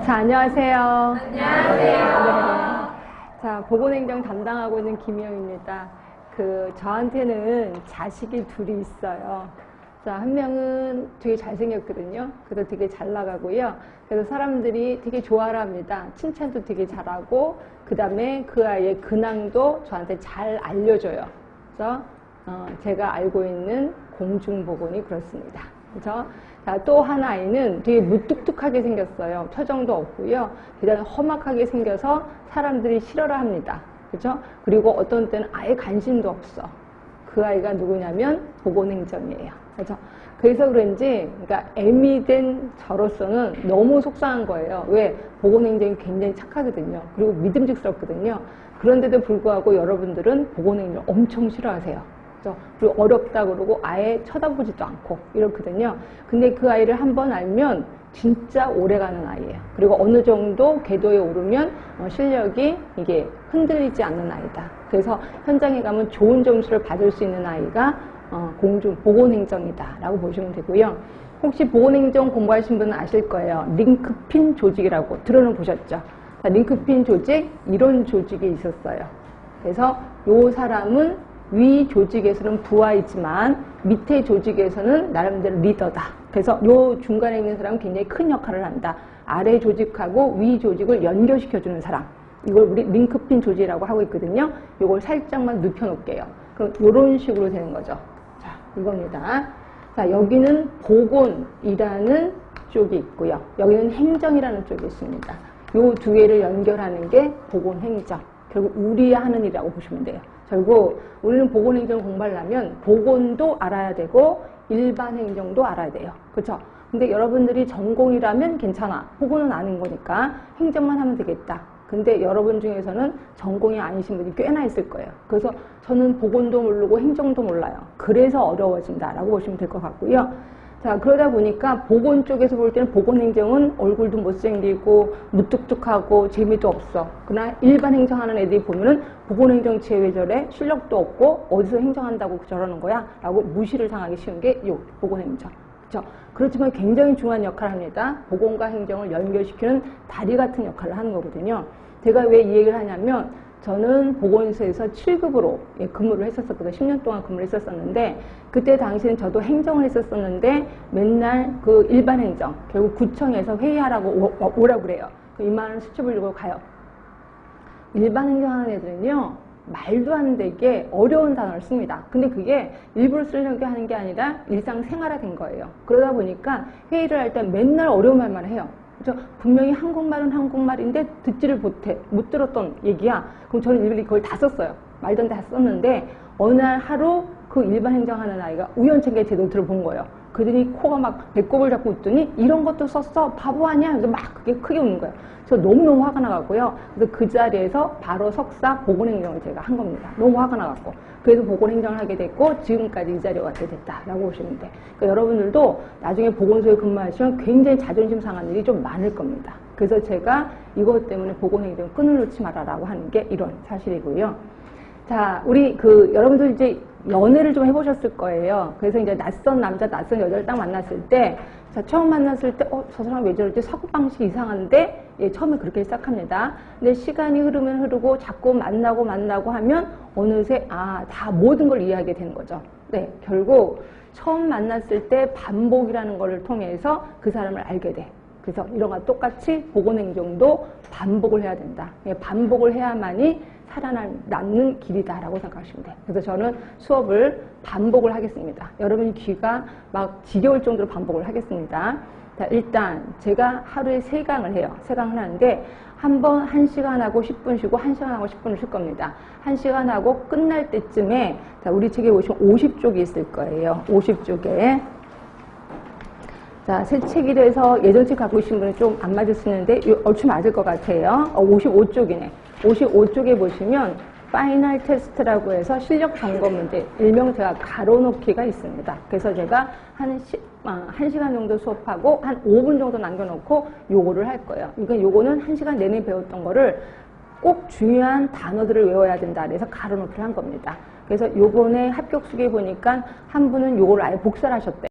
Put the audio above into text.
자, 안녕하세요. 안녕하세요. 네. 자, 보건행정 담당하고 있는 김희영입니다. 저한테는 자식이 둘이 있어요. 자, 한 명은 되게 잘생겼거든요. 그래서 되게 잘 나가고요. 그래서 사람들이 되게 좋아를 합니다. 칭찬도 되게 잘하고, 그 다음에 그 아이의 근황도 저한테 잘 알려줘요. 그래서 제가 알고 있는 공중보건이 그렇습니다. 그죠? 자, 또 한 아이는 되게 무뚝뚝하게 생겼어요. 표정도 없고요. 그다음에 험악하게 생겨서 사람들이 싫어라 합니다. 그죠? 그리고 어떤 때는 아예 관심도 없어. 그 아이가 누구냐면 보건행정이에요. 그죠? 그래서 그런지, 그러니까 애미 된 저로서는 너무 속상한 거예요. 왜? 보건행정이 굉장히 착하거든요. 그리고 믿음직스럽거든요. 그런데도 불구하고 여러분들은 보건행정을 엄청 싫어하세요. 그리고 어렵다 그러고 아예 쳐다보지도 않고 이렇거든요. 근데 그 아이를 한번 알면 진짜 오래가는 아이예요. 그리고 어느 정도 궤도에 오르면 실력이 이게 흔들리지 않는 아이다. 그래서 현장에 가면 좋은 점수를 받을 수 있는 아이가 보건행정이다 라고 보시면 되고요. 혹시 보건행정 공부하신 분은 아실 거예요. 링크핀 조직이라고 들어는 보셨죠? 자, 링크핀 조직, 이런 조직이 있었어요. 그래서 이 사람은 위 조직에서는 부하이지만 밑에 조직에서는 나름대로 리더다. 그래서 요 중간에 있는 사람은 굉장히 큰 역할을 한다. 아래 조직하고 위 조직을 연결시켜주는 사람. 이걸 우리 링크핀 조직이라고 하고 있거든요. 이걸 살짝만 눕혀놓을게요. 그럼 이런 식으로 되는 거죠. 자, 이겁니다. 자, 여기는 보건이라는 쪽이 있고요. 여기는 행정이라는 쪽이 있습니다. 요 두 개를 연결하는 게 보건행정. 결국 우리 하는 일이라고 보시면 돼요. 결국 우리는 보건행정 공부하려면 보건도 알아야 되고 일반 행정도 알아야 돼요. 그렇죠? 근데 여러분들이 전공이라면 괜찮아. 보건은 아닌 거니까 행정만 하면 되겠다. 근데 여러분 중에서는 전공이 아니신 분이 꽤나 있을 거예요. 그래서 저는 보건도 모르고 행정도 몰라요. 그래서 어려워진다라고 보시면 될 것 같고요. 자, 그러다 보니까 보건 쪽에서 볼 때는 보건행정은 얼굴도 못생기고 무뚝뚝하고 재미도 없어. 그러나 일반 행정하는 애들이 보면은 보건행정체 왜 저래? 실력도 없고 어디서 행정한다고 저러는 거야? 라고 무시를 당하기 쉬운 게 요 보건행정. 그렇죠? 그렇지만 굉장히 중요한 역할을 합니다. 보건과 행정을 연결시키는 다리 같은 역할을 하는 거거든요. 제가 왜 이 얘기를 하냐면 저는 보건소에서 7급으로 근무를 했었거든요. 10년 동안 근무를 했었는데 그때 당시에는 저도 행정을 했었는데 맨날 그 일반 행정, 결국 구청에서 회의하라고 오라고 그래요. 이만한 수첩을 들고 가요. 일반 행정하는 애들은요, 말도 안 되게 어려운 단어를 씁니다. 근데 그게 일부러 쓰려고 하는 게 아니라 일상생활화된 거예요. 그러다 보니까 회의를 할 때 맨날 어려운 말만 해요. 그렇죠? 분명히 한국말은 한국말인데 듣지를 못 들었던 얘기야. 그럼 저는 일일이 그걸 다 썼어요. 말던 다 썼는데 어느 날 하루 그 일반 행정하는 아이가 우연찮게 제 노트를 본 거예요. 그들이 코가 막 배꼽을 잡고 웃더니 이런 것도 썼어? 바보 아니야? 그래서 막 그게 크게 웃는 거예요. 저 너무너무 화가 나갖고요. 그래서 그 자리에서 바로 석사 보건행정을 제가 한 겁니다. 너무 화가 나갖고. 그래서 보건행정을 하게 됐고 지금까지 이 자리에 왔게 됐다라고 보시면 돼. 그러니까 여러분들도 나중에 보건소에 근무하시면 굉장히 자존심 상한 일이 좀 많을 겁니다. 그래서 제가 이것 때문에 보건행정 끈을 놓지 말아라고 하는 게 이런 사실이고요. 자, 우리 여러분들 이제 연애를 좀 해보셨을 거예요. 그래서 이제 낯선 남자, 낯선 여자를 딱 만났을 때, 자, 처음 만났을 때, 저 사람 왜 저러지? 사고방식이 이상한데? 예, 처음에 그렇게 시작합니다. 근데 시간이 흐르면 흐르고 자꾸 만나고 하면 어느새, 다 모든 걸 이해하게 되는 거죠. 네, 결국 처음 만났을 때 반복이라는 거를 통해서 그 사람을 알게 돼. 그래서 이런 거 똑같이 보건행정도 반복을 해야 된다. 예, 반복을 해야만이 살아남는 길이다라고 생각하시면 돼요. 그래서 저는 수업을 반복을 하겠습니다. 여러분이 귀가 막 지겨울 정도로 반복을 하겠습니다. 자, 일단 제가 하루에 3강을 해요. 3강을 하는데 한 번 1시간 하고 10분 쉬고 1시간 하고 10분을 쉴 겁니다. 1시간 하고 끝날 때쯤에 자, 우리 책에 보시면 50쪽이 있을 거예요. 50쪽에 자, 새 책이 돼서 예전 책 갖고 계신 분은 좀 안 맞을 수 있는데 얼추 맞을 것 같아요. 55쪽이네. 55쪽에 보시면 파이널 테스트라고 해서 실력 점검 문제, 일명 제가 가로놓기가 있습니다. 그래서 제가 한 1시간 정도 수업하고 한 5분 정도 남겨놓고 요거를 할 거예요. 그러니까 요거는 1시간 내내 배웠던 거를 꼭 중요한 단어들을 외워야 된다. 그래서 가로놓기를 한 겁니다. 그래서 요번에 합격수기에 보니까 한 분은 요걸 아예 복사를 하셨대.